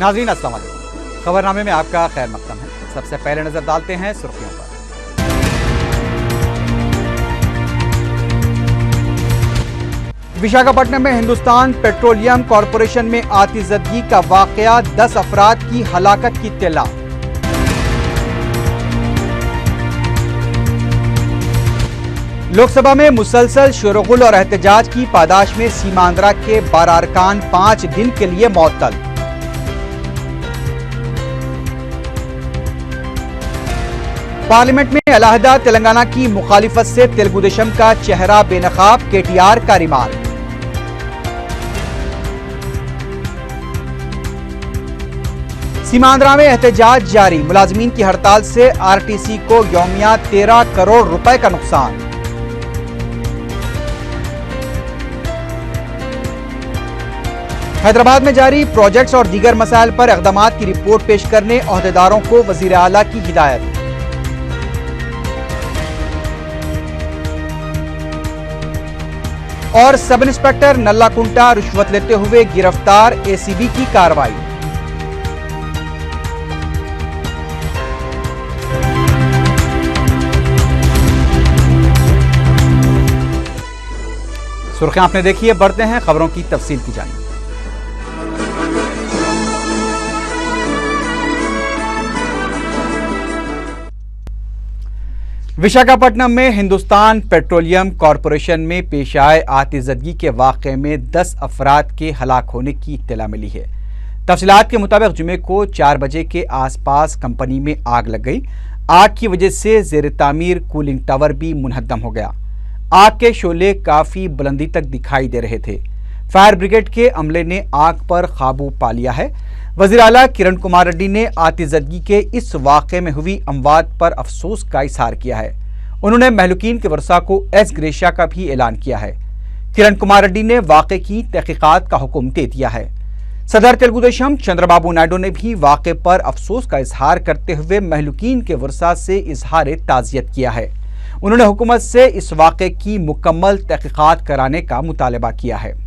नाज़रीन अस्सलाम वालेकुम। खबरनामे में आपका खैर मक़दम है। सबसे पहले नजर डालते हैं सुर्खियों पर। विशाखापट्टनम में हिंदुस्तान पेट्रोलियम कॉरपोरेशन में आतिशबाजी का वाक़या, 10 अफराद की हलाकत की इत्तला। लोकसभा में मुसलसल शोरगुल और एहतजाज की पादाश में सीमांध्रा के 12 अरकान 5 दिन के लिए मुअत्तल। पार्लियामेंट में अलहदा तेलंगाना की मुखालिफत से तेलुगु देशम का चेहरा बेनकाब, केटीआर का रिमार्क। सीमांध्रा में एहतजाज जारी, मुलाजमीन की हड़ताल से आरटीसी को यौमिया 13 करोड़ रुपए का नुकसान। हैदराबाद में जारी प्रोजेक्ट्स और दीगर मसाइल पर इक़दामात की रिपोर्ट पेश करने ओहदेदारों को वज़ीर आला की हिदायत। और सब इंस्पेक्टर नल्लाकुंटा रिश्वत लेते हुए गिरफ्तार, एसीबी की कार्रवाई। सुर्खियां आपने देखी है, बढ़ते हैं खबरों की तफसील की जानिब। विशाखापट्टनम में हिंदुस्तान पेट्रोलियम कॉरपोरेशन में पेश आए आतिशबाजी के वाक़े में 10 अफराद के हलाक होने की इत्तला मिली है। तफसीलात के मुताबिक जुमे को 4 बजे के आसपास कंपनी में आग लग गई। आग की वजह से ज़ेर तामीर कूलिंग टावर भी मुनहद्दम हो गया। आग के शोले काफ़ी बुलंदी तक दिखाई दे रहे थे। फायर ब्रिगेड के अमले ने आग पर काबू पा लिया है। वज़ीर आला किरण कुमार रेड्डी ने आतिशबाजी के इस वाक़े में हुई अमवात पर अफसोस का इजहार किया है। उन्होंने महलूकीन के वर्सा को एस ग्रेशिया का भी ऐलान किया है। किरण कुमार रेड्डी ने वाक़े की तहक़ीक़ात का हुक्म दे दिया है। सदर तेलुगु देशम चंद्रबाबू नायडू ने भी वाक़े पर अफसोस का इजहार करते हुए महलूकीन के वर्सा से इजहार ताज़ियत किया है। उन्होंने हुकूमत से इस वाक़े की मुकम्मल तहक़ीक़ात कराने का मुतालबा किया है।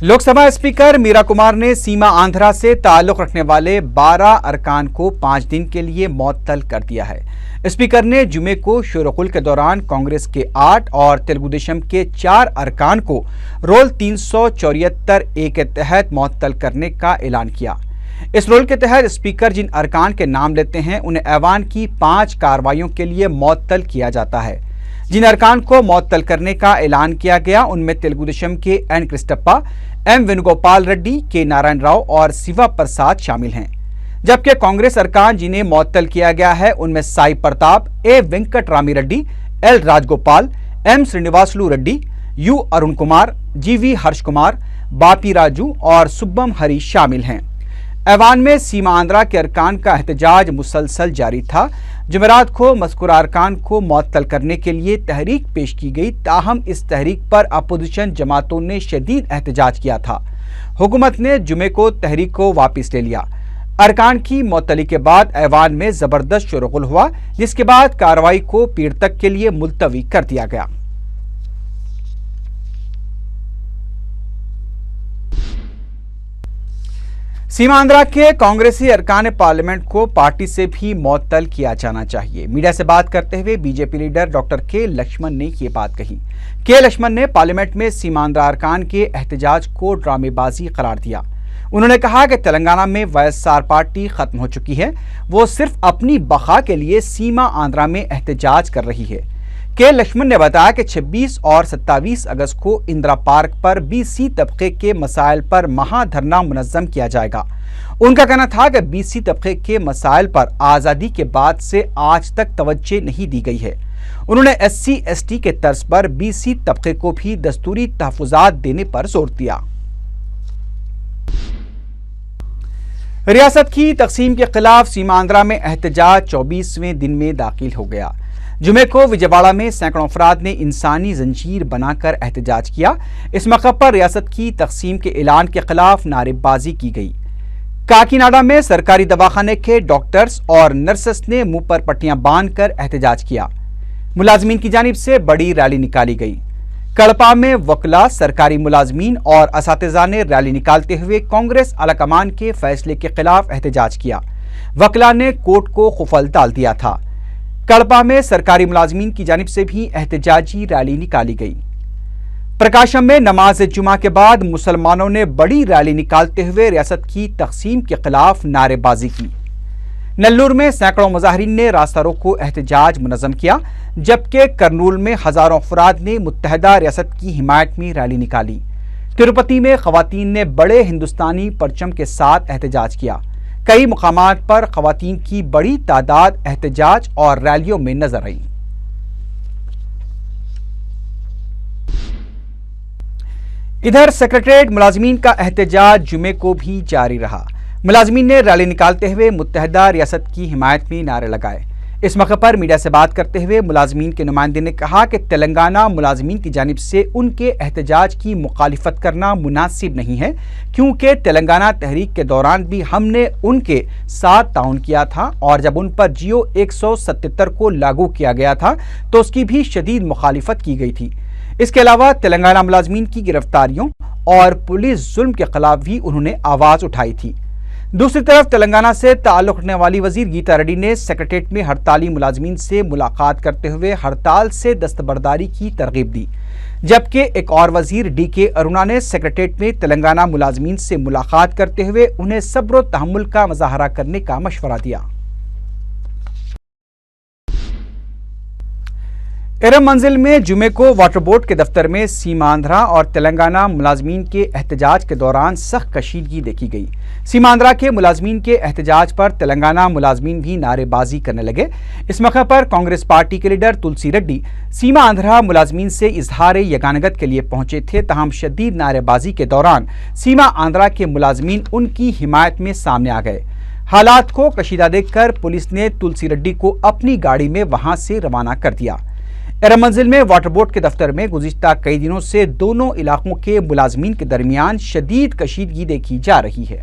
लोकसभा स्पीकर मीरा कुमार ने सीमा आंध्रा से ताल्लुक़ रखने वाले 12 अरकान को 5 दिन के लिए मुअत्तल कर दिया है। स्पीकर ने जुमे को शोरगुल के दौरान कांग्रेस के 8 और तेलुगु देशम के 4 अरकान को रोल 374A के तहत मुअत्तल करने का ऐलान किया। इस रोल के तहत स्पीकर जिन अरकान के नाम लेते हैं उन्हें ऐवान की 5 कार्रवाइयों के लिए मुअत्तल किया जाता है। जिन अरकान को मुअत्तल करने का ऐलान किया गया उनमें तेलुगु देशम के एन कृष्णप्पा, एम वेणुगोपाल रेड्डी, के नारायण राव और शिवा प्रसाद शामिल हैं। जबकि कांग्रेस अरकान जिन्हें मुअत्तल किया गया है उनमें Sai Pratap, A Venkat Rami Reddy, L Rajagopal, M Srinivasulu Reddy, U Arun Kumar, GV Harsh Kumar, Bapi Raju और सुब्बम हरी शामिल हैं। ऐवान में सीमा आंध्रा के अरकान का एहतजाज मुसलसल जारी था। जुमेरात को मज़कूरा अरकान को मुअत्तल करने के लिए तहरीक पेश की गई, ताहम इस तहरीक पर अपोजिशन जमातों ने शदीद एहतजाज किया था। हुकूमत ने जुमे को तहरीक को वापस ले लिया। अरकान की मुअत्तली के बाद ऐवान में ज़बरदस्त शोरगुल हुआ, जिसके बाद कार्रवाई को पीर तक के लिए मुलतवी कर दिया गया। सीमा आंध्रा के कांग्रेसी अरकान पार्लियामेंट को पार्टी से भी मुअत्तल किया जाना चाहिए। मीडिया से बात करते हुए बीजेपी लीडर डॉक्टर के लक्ष्मण ने ये बात कही। के लक्ष्मण ने पार्लियामेंट में सीमा आंध्रा अरकान के एहतजाज को ड्रामेबाजी करार दिया। उन्होंने कहा कि तेलंगाना में वाईएसआर पार्टी खत्म हो चुकी है, वो सिर्फ अपनी बका के लिए सीमा आंध्रा में एहतजाज कर रही है। के लक्ष्मण ने बताया कि 26 और 27 अगस्त को इंदिरा पार्क पर बीसी तबके के मसाइल पर महाधरना मुनज़्ज़म किया जाएगा। उनका कहना था कि बीसी तबके के मसाइल पर आज़ादी के बाद से आज तक तवज्जो नहीं दी गई है। उन्होंने SC/ST के तर्ज पर बीसी तबके को भी दस्तूरी तहफ़्फ़ुज़ात देने पर जोर दिया। रियासत की तकसीम के खिलाफ सीमा आंध्रा में एहतजाज 24वें दिन में दाखिल हो गया। जुमे को विजयवाड़ा में सैकड़ों अफराद ने इंसानी जंजीर बनाकर एहतजाज किया। इस मौके पर रियासत की तकसीम के ऐलान के खिलाफ नारेबाजी की गई। काकीनाडा में सरकारी दवाखाने के डॉक्टर्स और नर्सेस ने मुंह पर पट्टियां बांधकर एहतजाज किया। मुलाजमीन की जानिब से बड़ी रैली निकाली गई। कड़पा में वकला, सरकारी मुलाजमीन और असातिज़ा ने रैली निकालते हुए कांग्रेस आलाकमान के फैसले के खिलाफ एहतजाज किया। वकला ने कोर्ट को खुफल डाल दिया था। कड़पा में सरकारी मुलाजमीन की जानिब से भी एहतजाजी रैली निकाली गई। प्रकाशम में नमाज जुमा के बाद मुसलमानों ने बड़ी रैली निकालते हुए रियासत की तकसीम के खिलाफ नारेबाजी की। नेल्लूर में सैकड़ों मुजाहिरीन ने रास्ता रोको एहतजाज मुनज़्ज़म किया, जबकि करनूल में हजारों अफराद ने मुत्तहदा रियासत की हिमायत में रैली निकाली। तिरुपति में खवातीन ने बड़े हिंदुस्तानी परचम के साथ एहतजाज किया। कई मुकामात पर खवातीन की बड़ी तादाद एहतजाज और रैलियों में नजर आई। इधर सेक्रेटेरिएट मुलाजमीन का एहतजाज जुमे को भी जारी रहा। मुलाजमीन ने रैली निकालते हुए मुत्तहदा रियासत की हिमायत में नारे लगाए। इस मौके पर मीडिया से बात करते हुए मुलाजमीन के नुमाइंदे ने कहा कि तेलंगाना मुलाजमीन की जानिब से उनके एहतजाज की मुखालिफत करना मुनासिब नहीं है, क्योंकि तेलंगाना तहरीक के दौरान भी हमने उनके साथ ताउन किया था और जब उन पर जियो 177 को लागू किया गया था तो उसकी भी शदीद मुखालिफत की गई थी। इसके अलावा तेलंगाना मुलाजमीन की गिरफ्तारियों और पुलिस जुल्म के खिलाफ भी उन्होंने आवाज उठाई थी। दूसरी तरफ तेलंगाना से ताल्लुक रखने वाली वजीर गीता रेड्डी ने सेक्रेटेरिएट में हड़ताली मुलाजमीन से मुलाकात करते हुए हड़ताल से दस्तबरदारी की तरगीब दी, जबकि एक और वजीर DK अरुणा ने सेक्रेटेरिएट में तेलंगाना मुलाजमीन से मुलाकात करते हुए उन्हें सब्र और तहम्मुल का मुजाहरा करने का मशवरा दिया। एरम मंजिल में जुमे को वाटर बोर्ड के दफ्तर में सीमांध्रा और तेलंगाना मुलाजमीन के एहतजाज के दौरान सख्त कशीदगी देखी गई। सीमांध्रा के मुलाजमीन के एहतजाज पर तेलंगाना मुलाजमीन भी नारेबाजी करने लगे। इस मौके पर कांग्रेस पार्टी के लीडर तुलसी रेड्डी सीमांध्रा मुलाजमीन से इजहार यगानगत के लिए पहुंचे थे, तहम शदीद नारेबाजी के दौरान सीमा आंध्रा के मुलाजमीन उनकी हिमायत में सामने आ गए। हालात को कशीदा देखकर पुलिस ने तुलसी रेड्डी को अपनी गाड़ी में वहां से रवाना कर दिया। एरम मंजिल में वाटर बोर्ड के दफ्तर में गुज़िश्ता कई दिनों से दोनों इलाकों के मुलाजमीन के दरमियान शदीद कशीदगी देखी जा रही है।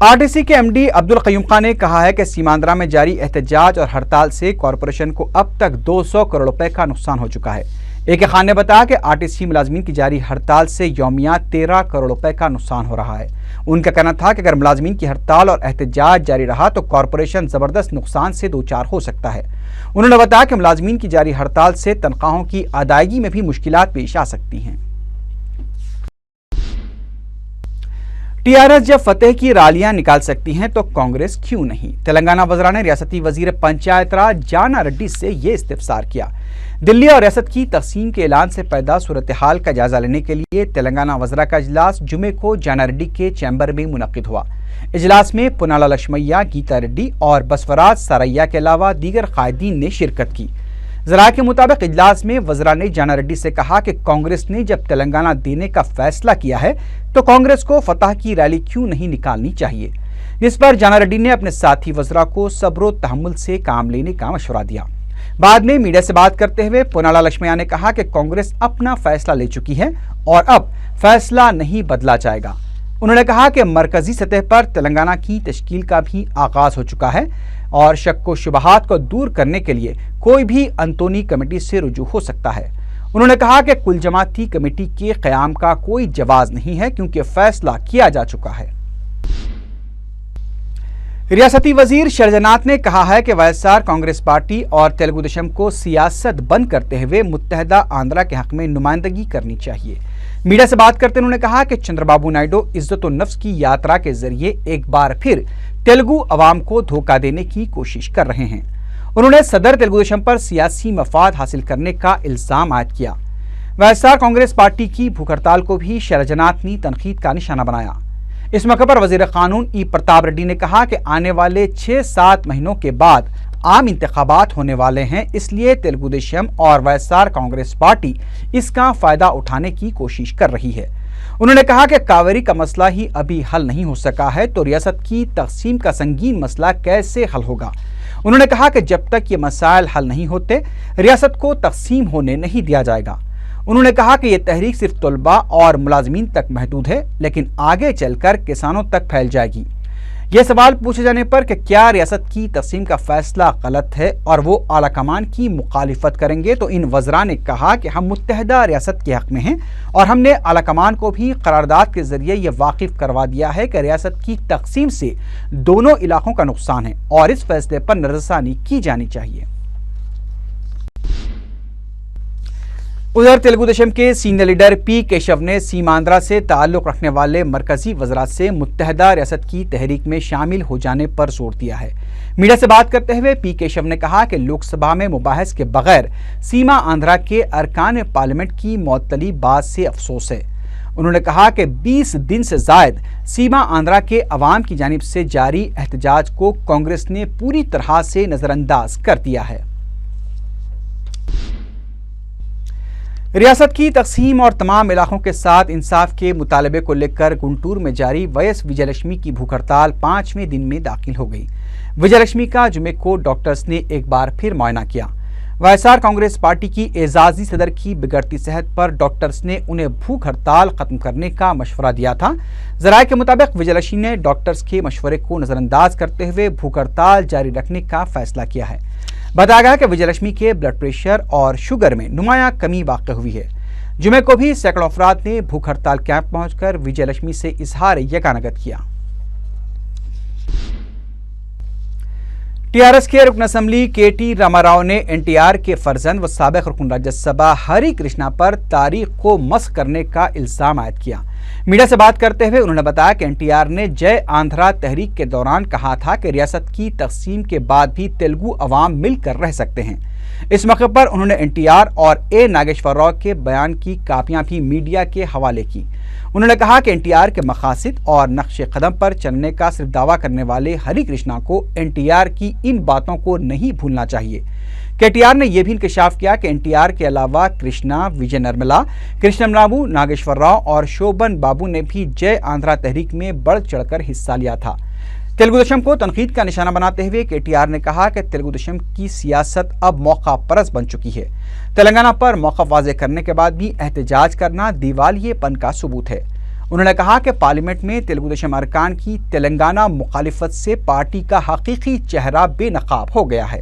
RTC के MD अब्दुल क़य्यूम खान ने कहा है कि सीमांध्रा में जारी एहतजाज और हड़ताल से कॉरपोरेशन को अब तक 200 करोड़ रुपए का नुकसान हो चुका है। AK खान ने बताया कि RTC मुलाजमीन की जारी हड़ताल से यौमिया 13 करोड़ रुपए का नुकसान हो रहा है। उनका कहना था कि अगर मुलाजमीन की हड़ताल और एहतजाज जारी रहा तो कॉरपोरेशन जबरदस्त नुकसान से दो चार हो सकता है। उन्होंने बताया कि मुलाजमीन की जारी हड़ताल से तनख्वाहों की अदायगी में भी मुश्किलात पेश आ सकती हैं। TRS जब फतेह की रैलियां निकाल सकती हैं तो कांग्रेस क्यों नहीं? तेलंगाना वज़रा ने रियासती वजीर पंचायत राज जाना रेड्डी से ये इस्तिफसार किया। दिल्ली और रियासत की तकसीम के ऐलान से पैदा सूरत हाल का जायजा लेने के लिए तेलंगाना वज़रा का इजलास जुमे को जाना रेड्डी के चैम्बर में मुनक्किद हुआ। इजलास में पुनाला लक्ष्मैया, गीता रेड्डी और बसवराज सारैया के अलावा दीगर कायदीन ने शिरकत की। ज़रा के मुताबिक इजलास में वज़रा ने जाना रेड्डी से कहा कि कांग्रेस ने जब तेलंगाना देने का फैसला किया है तो कांग्रेस को फतह की रैली क्यों नहीं निकालनी चाहिए, जिस पर जाना रेड्डी ने अपने साथी वज़रा को सब्र और तहम्मुल से काम लेने का मशवरा दिया। बाद में मीडिया से बात करते हुए पुनाला लक्ष्मैया ने कहा कि कांग्रेस अपना फैसला ले चुकी है और अब फैसला नहीं बदला जाएगा। उन्होंने कहा कि मरकजी सतह पर तेलंगाना की तश्कील का भी आगाज हो चुका है और शक व शुबहात को दूर करने के लिए कोई भी अंतोनी कमेटी से रुजू हो सकता है। उन्होंने कहा कि कुल जमाती कमेटी के क़याम का कोई जवाज नहीं है क्योंकि फैसला किया जा चुका है। रियासती वजीर शरजनात ने कहा है कि YSR कांग्रेस पार्टी और तेलुगु देशम को सियासत बंद करते हुए मुत्तहदा आंध्रा के हक में नुमाइंदगी करनी चाहिए। मीडिया से बात करते उन्होंने कहा कि चंद्रबाबू नायडू इज्जत-उन-नफ्स की यात्रा के जरिए एक बार फिर तेलुगु अवाम को धोखा देने की कोशिश कर रहे हैं। उन्होंने सदर तेलुगु देशम पर सियासी मफाद हासिल करने का इल्जाम आयद किया। YSR कांग्रेस पार्टी की भूख हड़ताल को भी शरजनात ने तनकीद का निशाना बनाया। इस मौके पर वजीर कानून ई प्रताप रेड्डी ने कहा कि आने वाले 6-7 महीनों के बाद आम इंतखाबात होने वाले हैं, इसलिए तेलुगु देशम और YSR कांग्रेस पार्टी इसका फायदा उठाने की कोशिश कर रही है। उन्होंने कहा कि कावेरी का मसला ही अभी हल नहीं हो सका है तो रियासत की तकसीम का संगीन मसला कैसे हल होगा। उन्होंने कहा कि जब तक ये मसाइल हल नहीं होते रियासत को तकसीम होने नहीं दिया जाएगा। उन्होंने कहा कि यह तहरीक सिर्फ तलबा और मुलाजमीन तक महदूद है, लेकिन आगे चलकर किसानों तक फैल जाएगी। ये सवाल पूछे जाने पर कि क्या रियासत की तकसीम का फैसला गलत है और वो आला कमान की मुखालिफत करेंगे, तो इन वज़रा ने कहा कि हम मुत्तहदा रियासत के हक़ में हैं और हमने आला कमान को भी करारदाद के ज़रिए ये वाकिफ़ करवा दिया है कि रियासत की तकसीम से दोनों इलाकों का नुकसान है और इस फैसले पर नज़रसानी की जानी चाहिए। उधर तेलुगु देशम के सीनियर लीडर पी केशव ने सीमांध्रा से ताल्लुक़ रखने वाले मरकजी वज़रा से मुत्तहदा रियासत की तहरीक में शामिल हो जाने पर जोर दिया है। मीडिया से बात करते हुए पी केशव ने कहा कि लोकसभा में मुबाहिस के बगैर सीमा आंध्रा के अरकान पार्लियामेंट की मुअत्तली बात से अफसोस है। उन्होंने कहा कि 20 दिन से ज़ायद सीमा आंध्रा के अवाम की जानिब से जारी एहतजाज को कांग्रेस ने पूरी तरह से नज़रअंदाज कर दिया है। रियासत की तकसीम और तमाम इलाकों के साथ इंसाफ के मुतालबे को लेकर गुंटूर में जारी वैएस विजयलक्ष्मी की भूख हड़ताल 5वें दिन में दाखिल हो गई। विजयलक्ष्मी का जुमे को डॉक्टर्स ने एक बार फिर मुआयना किया। वाईएसआर कांग्रेस पार्टी की एजाजी सदर की बिगड़ती सेहत पर डॉक्टर्स ने उन्हें भूख हड़ताल खत्म करने का मशवरा दिया था। ज़राए के मुताबिक विजयलक्ष्मी ने डॉक्टर्स के मशवरे को नज़रअंदाज करते हुए भूख हड़ताल जारी रखने का फैसला किया है। बताया गया कि विजयलक्ष्मी के ब्लड प्रेशर और शुगर में नुमाया कमी वाक़ हुई है। जुमे को भी सैकड़ों अफराद ने भूख हड़ताल कैंप पहुंचकर विजयलक्ष्मी से इजहार यकानगत किया। टीआरएस के रुकन असम्बली केटी रामाराव ने एनटीआर के फर्जंद व साबिक रुकन राज्यसभा हरि कृष्णा पर तारीख को मस्ख करने का इल्जाम आयद किया। मीडिया से बात करते हुए उन्होंने बताया कि एनटीआर ने जय आंध्रा तहरीक के दौरान कहा था कि रियासत की तकसीम के बाद भी तेलुगु अवाम मिलकर रह सकते हैं। इस मौके पर उन्होंने एनटीआर और ए नागेश्वर राव के बयान की कापियां भी मीडिया के हवाले की। उन्होंने कहा कि एनटीआर के मकासद और नक्शे कदम पर चलने का सिर्फ दावा करने वाले हरि कृष्णा को एनटीआर की इन बातों को नहीं भूलना चाहिए। केटीआर ने यह भी इंकशाफ किया कि एनटीआर के अलावा कृष्णा, विजय निर्मला, कृष्णमराबू, नागेश्वर राव और शोभन बाबू ने भी जय आंध्रा तहरीक में बढ़ चढ़कर हिस्सा लिया था। तेलुगु देशम को तनकीद का निशाना बनाते हुए केटीआर ने कहा कि तेलुगु देशम की सियासत अब मौका परस्त बन चुकी है। तेलंगाना पर मौक़िफ़ वाज़े करने के बाद भी एहतजाज करना दिवालियेपन का सबूत है। उन्होंने कहा कि पार्लियामेंट में तेलुगु देशम अरकान की तेलंगाना मुखालिफत से पार्टी का हकीकी चेहरा बेनकाब हो गया है।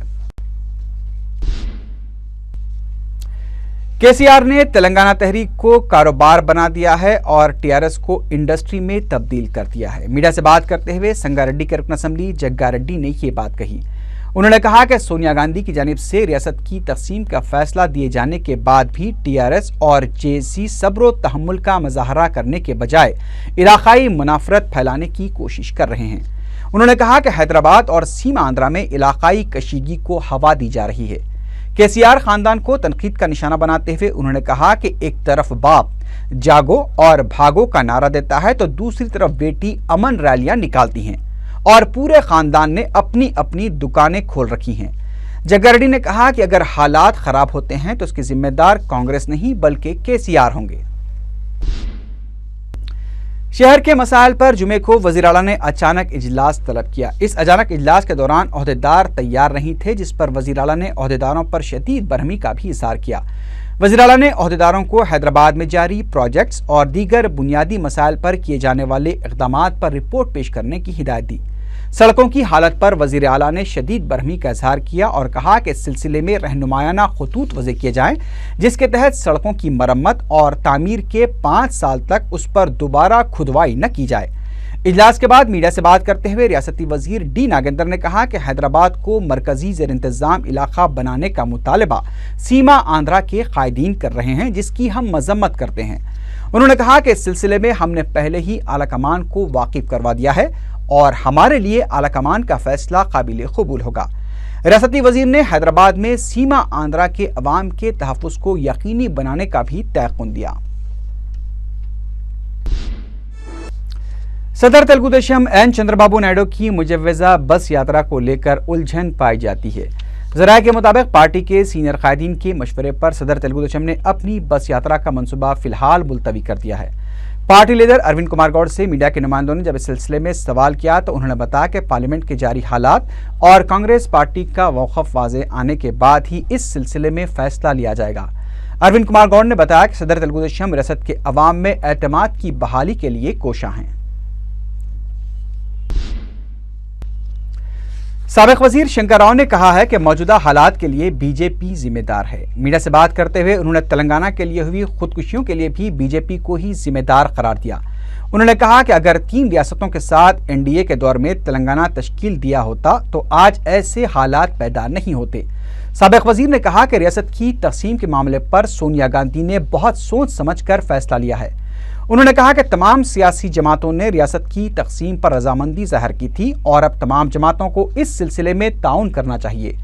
केसीआर ने तेलंगाना तहरीक को कारोबार बना दिया है और टीआरएस को इंडस्ट्री में तब्दील कर दिया है। मीडिया से बात करते हुए संगारेड्डी के रुकन असम्बली जग्गा रेड्डी ने ये बात कही। उन्होंने कहा कि सोनिया गांधी की जानिब से रियासत की तकसीम का फैसला दिए जाने के बाद भी टीआरएस और जेसी सब्र व तहम्मुल का मुजाहरा करने के बजाय इलाकाई मुनाफरत फैलाने की कोशिश कर रहे हैं। उन्होंने कहा कि हैदराबाद और सीमा आंध्रा में इलाकाई कशीगी को हवा दी जा रही है। केसीआर खानदान को तनकीद का निशाना बनाते हुए उन्होंने कहा कि एक तरफ बाप जागो और भागो का नारा देता है तो दूसरी तरफ बेटी अमन रैलियां निकालती हैं और पूरे खानदान ने अपनी अपनी दुकानें खोल रखी हैं। जग्गा रेड्डी ने कहा कि अगर हालात खराब होते हैं तो उसके जिम्मेदार कांग्रेस नहीं बल्कि केसीआर होंगे। शहर के मसाइल पर जुमे को वज़ीर आला ने अचानक इजलास तलब किया। इस अचानक इजलास के दौरान ओहदेदार तैयार नहीं थे, जिस पर वज़ीर आला ने ओहदेदारों पर शदीद बरहमी का भी इज़हार किया। वज़ीर आला ने ओहदेदारों को हैदराबाद में जारी प्रोजेक्ट्स और दीगर बुनियादी मसाइल पर किए जाने वाले इक़दामात पर रिपोर्ट पेश करने की हिदायत दी। सड़कों की हालत पर वज़ीर आला ने शदीद बरहमी का इज़हार किया और कहा कि इस सिलसिले में रहनुमायाना खतूत वज़े किए जाएं, जिसके तहत सड़कों की मरम्मत और तामीर के 5 साल तक उस पर दोबारा खुदवाई न की जाए। इजलास के बाद मीडिया से बात करते हुए रियासती वज़ीर डी नागेंद्र ने कहा कि हैदराबाद को मरकजी ज़ेर इंतज़ाम इलाका बनाने का मुतालबा सीमा आंध्रा के कायदीन कर रहे हैं, जिसकी हम मजम्मत करते हैं। उन्होंने कहा कि इस सिलसिले में हमने पहले ही आला कमान को वाकिफ करवा दिया है और हमारे लिए आला कमान का फैसला काबिल कबूल होगा। रियासती वज़ीर ने हैदराबाद में सीमा आंध्रा के अवाम के तहफ़्फ़ुज़ को यकीनी बनाने का भी तयक़ुन दिया। सदर तेलुगु देशम एन चंद्रबाबू नायडू की मुजव्वज़ा बस यात्रा को लेकर उलझन पाई जाती है। ज़राए के मुताबिक पार्टी के सीनियर कायदीन के मशवरे पर सदर तेलुगु देशम ने अपनी बस यात्रा का मनसूबा फिलहाल मुलतवी कर दिया है। पार्टी लीडर अरविंद कुमार गौड़ से मीडिया के नुमाइंदों ने जब इस सिलसिले में सवाल किया तो उन्होंने बताया कि पार्लियामेंट के जारी हालात और कांग्रेस पार्टी का मौक़िफ़ वाज़े आने के बाद ही इस सिलसिले में फैसला लिया जाएगा। अरविंद कुमार गौड़ ने बताया कि सदर तेलुगु देशम रियासत के अवाम में एतमाद की बहाली के लिए कोशां हैं। साबिक वजीर शंकर राव ने कहा है कि मौजूदा हालात के लिए बीजेपी जिम्मेदार है। मीडिया से बात करते हुए उन्होंने तेलंगाना के लिए हुई खुदकुशियों के लिए भी बीजेपी को ही जिम्मेदार करार दिया। उन्होंने कहा कि अगर 3 रियासतों के साथ एनडीए के दौर में तेलंगाना तश्कील दिया होता तो आज ऐसे हालात पैदा नहीं होते। साबिक वजीर ने कहा कि रियासत की तकसीम के मामले पर सोनिया गांधी ने बहुत सोच समझकर फैसला लिया है। उन्होंने कहा कि तमाम सियासी जमातों ने रियासत की तकसीम पर रजामंदी ज़ाहिर की थी और अब तमाम जमातों को इस सिलसिले में ताउन करना चाहिए।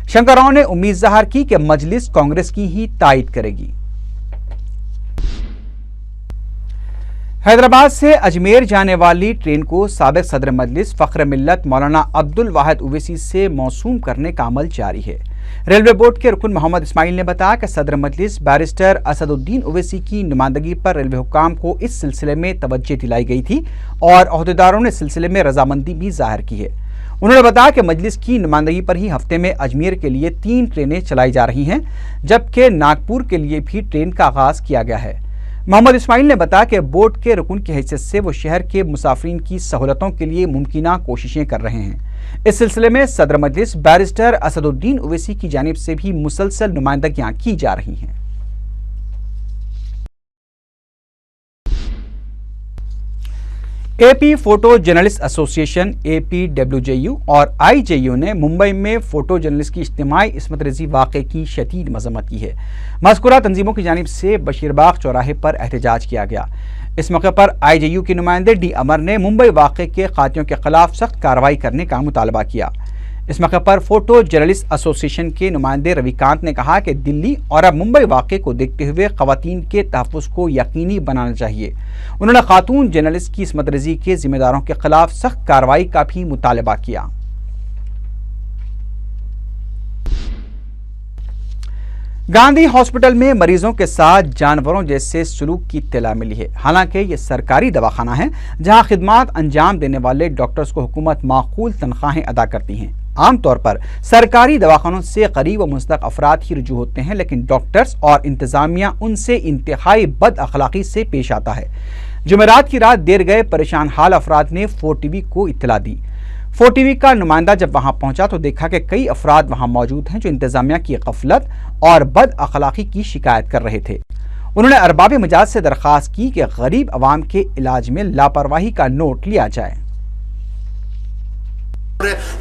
शंकर राव ने उम्मीद ज़ाहिर की कि मजलिस कांग्रेस की ही तायद करेगी। हैदराबाद से अजमेर जाने वाली ट्रेन को साबिक सदर मजलिस फ़ख्र मिल्लत मौलाना अब्दुल वाहिद ओवैसी से मौसूम करने का अमल जारी है। रेलवे बोर्ड के रुकन मोहम्मद इस्माइल ने बताया कि सदर मजलिस बैरिस्टर असदुद्दीन ओवैसी की नुमाइंदगी पर रेलवे हुक्काम को इस सिलसिले में तवज्जो दिलाई गई थी और अहदेदारों ने सिलसिले में रजामंदी भी जाहिर की है। उन्होंने बताया कि मजलिस की नुमाइंदगी पर ही हफ्ते में अजमेर के लिए 3 ट्रेनें चलाई जा रही हैं, जबकि नागपुर के लिए भी ट्रेन का आगाज़ किया गया है। मोहम्मद इस्माइल ने बताया कि बोर्ड के रुकन की हैसियत से वो शहर के मुसाफिरीन की सहूलतों के लिए मुमकिना कोशिशें कर रहे हैं। इस सिलसिले में सदर मजलिस बैरिस्टर असदुद्दीन ओवैसी की जानिब से भी मुसलसल नुमाइंदगियां की जा रही हैं। AP photo journalist association APWJU और IJU ने मुंबई में फोटो जर्नलिस्ट की इज्तिमाई इस्मत रेज़ी वाक़े की शदीद मज़म्मत की है। मज़कूरा तंजीमों की जानिब से बशीरबाग चौराहे पर एहतजाज किया गया। इस मौके पर IJU के नुमाइंदे D अमर ने मुंबई वाक़े के कातिलों के खिलाफ सख्त कार्रवाई करने का मुतालबा किया। इस मौके पर फोटो जर्नलिस्ट एसोसिएशन के नुमाइंदे रविकांत ने कहा कि दिल्ली और अब मुंबई वाक़े को देखते हुए ख़वातीन के तहफ़्फ़ुज़ को यकीनी बनाना चाहिए। उन्होंने खातून जर्नलिस्ट की इस्मत रेज़ी के जिम्मेदारों के खिलाफ सख्त कार्रवाई का भी मुतालबा किया। गांधी हॉस्पिटल में मरीजों के साथ जानवरों जैसे सलूक की इत्तला मिली है। हालांकि ये सरकारी दवाखाना है जहां खिदमात अंजाम देने वाले डॉक्टर्स को हुकूमत माकूल तनख्वाहें अदा करती हैं। आमतौर पर सरकारी दवाखानों से गरीब व मुस्तहक़ अफराद ही रुजू होते हैं, लेकिन डॉक्टर्स और इंतजामिया उनसे इंतहाई बद अखलाक़ी से पेश आता है। जुमेरात की रात देर गए परेशान हाल अफराद ने 4TV को इत्तला दी। 4TV का नुमाइंदा जब वहां पहुंचा तो देखा कि कई अफराद वहां मौजूद हैं जो इंतजामिया की गफलत और बद अखलाक़ी की शिकायत कर रहे थे। उन्होंने अरबाब मिजाज से दरख्वास्त की कि गरीब अवाम के इलाज में लापरवाही का नोट लिया जाए।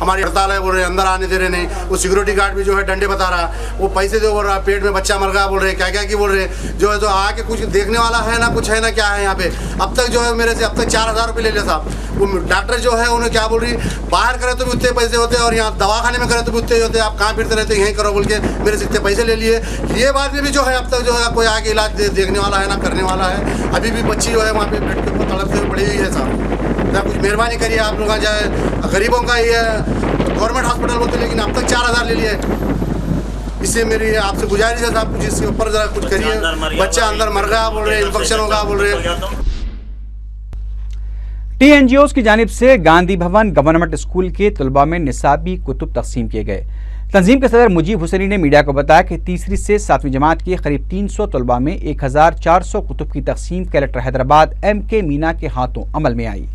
हमारी हड़ताल है, बोल रहे अंदर आने दे रहे नहीं। वो सिक्योरिटी गार्ड भी जो है डंडे बता रहा, वो पैसे दे बोल रहा, पेट में बच्चा मर गया बोल रहे, क्या क्या की बोल रहे, जो है तो आके कुछ देखने वाला है ना, कुछ है ना क्या है यहाँ पे। अब तक जो है मेरे से अब तक 4000 रुपये ले लिया साहब। वो डॉक्टर जो है उन्हें क्या बोल रही, बाहर करे तो भी उतने पैसे होते हैं और यहाँ दवाखाने में करे तो भी उतने ही होते हैं। आप कहाँ फिरते रहते हैं, यहीं करो बोल के मेरे से इतने पैसे ले लिए। ये बात में भी जो है अब तक जो है कोई आके इलाज देखने वाला है ना करने वाला है। अभी भी बच्ची जो है वहाँ पे बेड के ऊपर तड़पते हुए पड़ी हुई है साहब। ना कुछ मेहरबानी करिए आप लोग, जाए गरीबों का ये गवर्नमेंट हॉस्पिटल बोलते, लेकिन अब तक 4000 ले लिए। इससे मेरी आपसे गुजारिश है साहब, कुछ इसके ऊपर जरा कुछ करिए। बच्चा अंदर मर गया बोल रहे, इन्फेक्शन होगा बोल रहे। TNGOs की जानिब से गांधी भवन गवर्नमेंट स्कूल के तलबा में निसाबी कुतुब तकसीम किए गए। तंजीम के सदर मुजीब हुसैनी ने मीडिया को बताया कि तीसरी से 7वीं जमात के करीब 300 तलबा में 1400 कुतुब की तकसीम कलेक्टर हैदराबाद MK मीना के हाथों अमल में आई।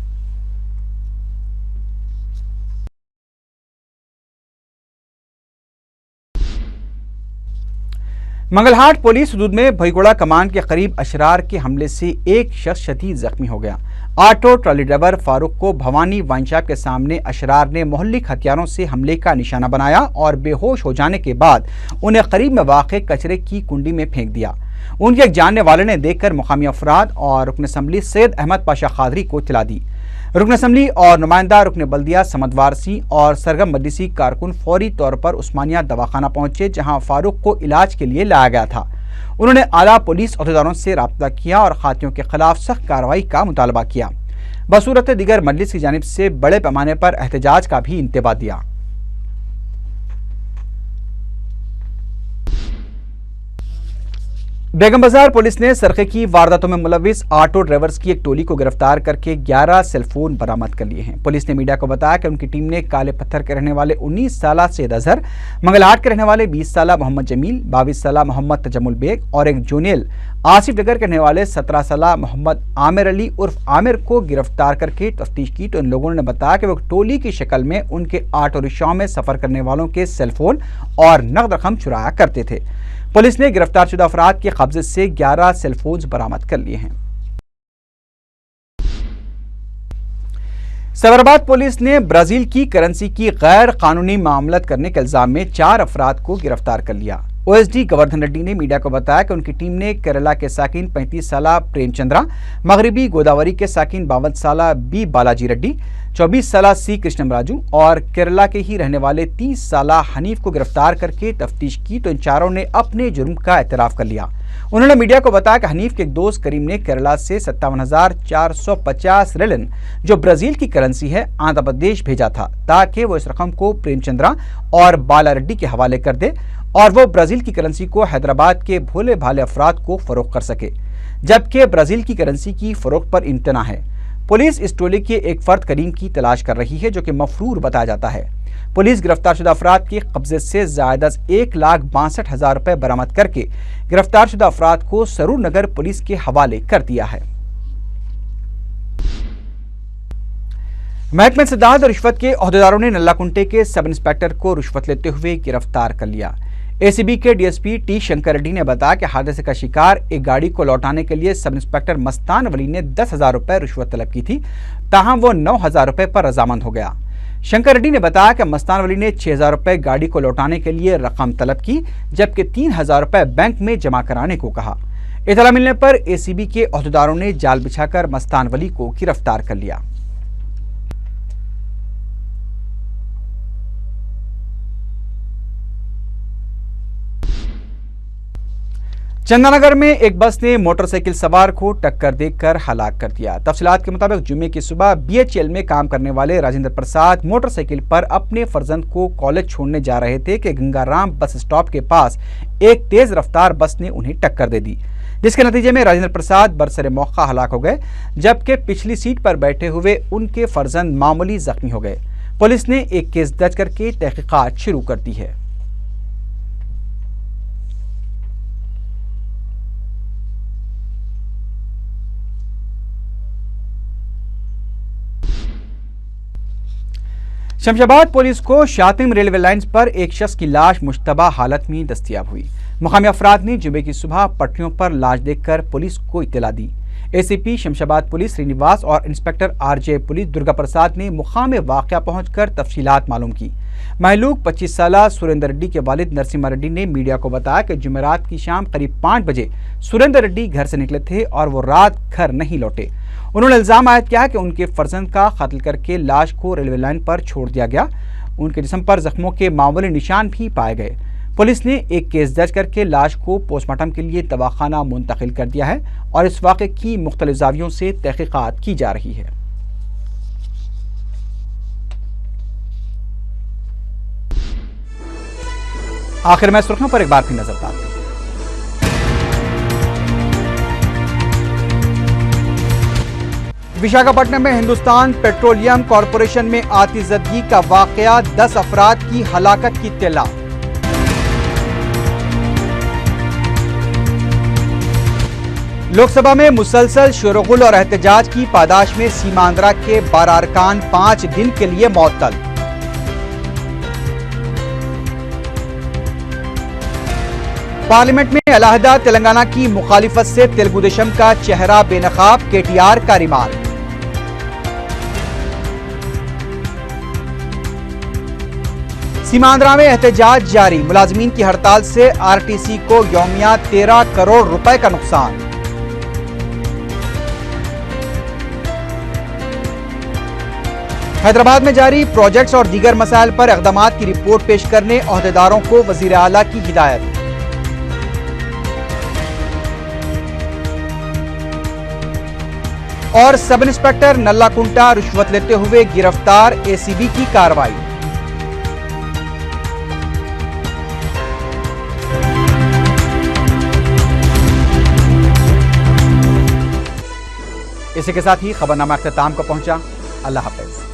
मंगलहाट पुलिस हदूद में भईगोड़ा कमान के करीब अशरार के हमले से एक शख्स शदीद जख्मी हो गया। ऑटो ट्रॉली ड्राइवर फारूक को भवानी वाइन शॉप के सामने अशरार ने मोहल्लिक हथियारों से हमले का निशाना बनाया और बेहोश हो जाने के बाद उन्हें करीब में वाक़े कचरे की कुंडी में फेंक दिया। उनके एक जानने वाले ने देखकर मुकामी अफराद और रुकन असम्बली सैयद अहमद पाशा खादरी को इत्तला दी। रुकन असम्बली और नुमाइंदा रुकन बल्दिया समद वारसी और सरगम मजलिसी कारकुन फौरी तौर पर उस्मानिया दवाखाना पहुंचे, जहां फारूक को इलाज के लिए लाया गया था। उन्होंने आला पुलिस अहदेदारों से रब्ता किया और खातियों के खिलाफ सख्त कार्रवाई का मुतालबा किया। बसूरत दीगर मजलिस की जानिब से बड़े पैमाने पर एहतजाज का भी इंतबा दिया। बेगम बाजार पुलिस ने सरखे की वारदातों में मुलविस ऑटो ड्राइवर्स की एक टोली को गिरफ्तार करके 11 सेलफोन बरामद कर लिए हैं। पुलिस ने मीडिया को बताया कि उनकी टीम ने काले पत्थर के रहने वाले 19 साला सैयद अजहर, मंगलहाट के रहने वाले 20 साला मोहम्मद जमील, 22 साला मोहम्मद तजमुल बेग और एक जूनियल आसिफ नगर के रहने वाले 17 साला मोहम्मद आमिर अली उर्फ आमिर को गिरफ्तार करके तफ्तीश की तो इन लोगों ने बताया कि वो टोली की शक्ल में उनके ऑटो रिक्शाओं में सफर करने वालों के सेलफोन और नकद रकम चुराया करते थे। पुलिस ने गिरफ्तार शुदा अफराद के कब्जे से 11 सेलफोन्स बरामद कर लिए हैं। सैबराबाद पुलिस ने ब्राजील की करेंसी की गैर कानूनी मामलत करने के इल्जाम में 4 अफराद को गिरफ्तार कर लिया। ओएसडी गोवर्धन रेड्डी ने मीडिया को बताया कि उनकी टीम ने केरला के साकिन 35 साला प्रेमचंद्रा, मगरबी गोदावरी के साकिन 52 साला बी बालाजी रेड्डी, 24 साला सी कृष्णमराजू और केरला के ही रहने वाले 30 साला हनीफ को गिरफ्तार करके तफ्तीश की तो इन चारों ने अपने जुर्म का एतराफ़ कर लिया। उन्होंने मीडिया को बताया कि हनीफ के एक दोस्त करीम ने केरला से 57,450 रिलन जो ब्राजील की करेंसी है आंध्र प्रदेश भेजा था ताकि वो इस रकम को प्रेमचंद्रा और बाला रेड्डी के हवाले कर दे और वो ब्राजील की करेंसी को हैदराबाद के भोले भाले अफराद को फरोख्त कर सके, जबकि ब्राजील की करेंसी की फरोख्त पर इम्तना है। पुलिस इस टोली के एक फर्द करीम की तलाश कर रही है जो कि मफरूर बताया जाता है। पुलिस गिरफ्तार शुदा अफराद के कब्जे से ज़ायदा 1,62,000 रुपए बरामद करके गिरफ्तार शुदा अफराद को सरूर नगर पुलिस के हवाले कर दिया है। महकमे इंसदाद और रिश्वत के ओहदेदारों ने नल्लाकुंटे के सब इंस्पेक्टर को रिश्वत लेते हुए गिरफ्तार कर लिया। एसीबी के डीएसपी टी शंकर रेड्डी ने बताया कि हादसे का शिकार एक गाड़ी को लौटाने के लिए सब इंस्पेक्टर मस्तान वली ने 10,000 रुपए रिश्वत तलब की थी, ताहम वो 9,000 रुपए पर रजामंद हो गया। शंकर रेड्डी ने बताया कि मस्तान वली ने 6,000 रुपए गाड़ी को लौटाने के लिए रकम तलब की, जबकि 3,000 रुपए बैंक में जमा कराने को कहा। इतला मिलने पर एसीबी के ओहदेदारों ने जाल बिछाकर मस्तान वली को गिरफ्तार कर लिया। चंदानगर में एक बस ने मोटरसाइकिल सवार को टक्कर देकर हलाक कर दिया। तफसीलात के मुताबिक जुम्मे की सुबह बीएचईएल में काम करने वाले राजेंद्र प्रसाद मोटरसाइकिल पर अपने फर्जंद को कॉलेज छोड़ने जा रहे थे कि गंगाराम बस स्टॉप के पास एक तेज रफ्तार बस ने उन्हें टक्कर दे दी, जिसके नतीजे में राजेंद्र प्रसाद बरसरे मौका हलाक हो गए, जबकि पिछली सीट पर बैठे हुए उनके फर्जंद मामूली जख्मी हो गए। पुलिस ने एक केस दर्ज करके तहकीकात शुरू कर दी है। शमशाबाद पुलिस को शातिम रेलवे लाइन्स पर एक शख्स की लाश मुश्तबा हालत में दस्तयाब हुई। मुकामी अफराद ने जुमे की सुबह पटरियों पर लाश देखकर पुलिस को इत्तला दी। एसीपी शमशाबाद पुलिस श्रीनिवास और inspector RJ police Durga Prasad ने मुकाम वाक़या पहुंचकर तफसीलात मालूम की। महलूक 25 साला सुरेंद्र रेड्डी के वालिद नरसिम्हा रेड्डी ने मीडिया को बताया कि जुमेरात की शाम करीब 5 बजे सुरेंद्र रेड्डी घर से निकले थे और वो रात घर नहीं लौटे। उन्होंने इल्जाम आयद किया कि उनके फर्जंद का कत्ल करके लाश को रेलवे लाइन पर छोड़ दिया गया। उनके जिस्म पर जख्मों के मामूली निशान भी पाए गए। पुलिस ने एक केस दर्ज करके लाश को पोस्टमार्टम के लिए दवाखाना मुंतकिल कर दिया है और इस वाक़े की मुख्तलिफ ज़ावियों से तहकीकात की जा रही है। आखिर में सुर्खियों पर एक बार फिर नजर डालते हैं। विशाखापट्टनम में हिंदुस्तान पेट्रोलियम कॉरपोरेशन में आतिशबाजी का वाकया, 10 अफराद की हलाकत की इत्तला। लोकसभा में मुसलसल शोरगुल और एहतजाज की पादाश में सीमांध्रा के 12 अरकान 5 दिन के लिए मुअत्तल। पार्लियामेंट में अलहदा तेलंगाना की मुखालिफत से तेलुगु देशम का चेहरा बेनकाब, केटीआर का रिमार्क। सीमांध्रा में एहतजाज जारी, मुलाजमीन की हड़ताल से आरटीसी को यौमिया 13 करोड़ रुपए का नुकसान। हैदराबाद में जारी प्रोजेक्ट्स और दीगर मसाइल पर इक़दामात की रिपोर्ट पेश करने ओहदेदारों को वज़ीर आला की हिदायत। और सब इंस्पेक्टर नल्लाकुंटा रिश्वत लेते हुए गिरफ्तार, एसीबी की कार्रवाई। इसी के साथ ही खबरनामा अख्ताम को पहुंचा। अल्लाह हाफिज।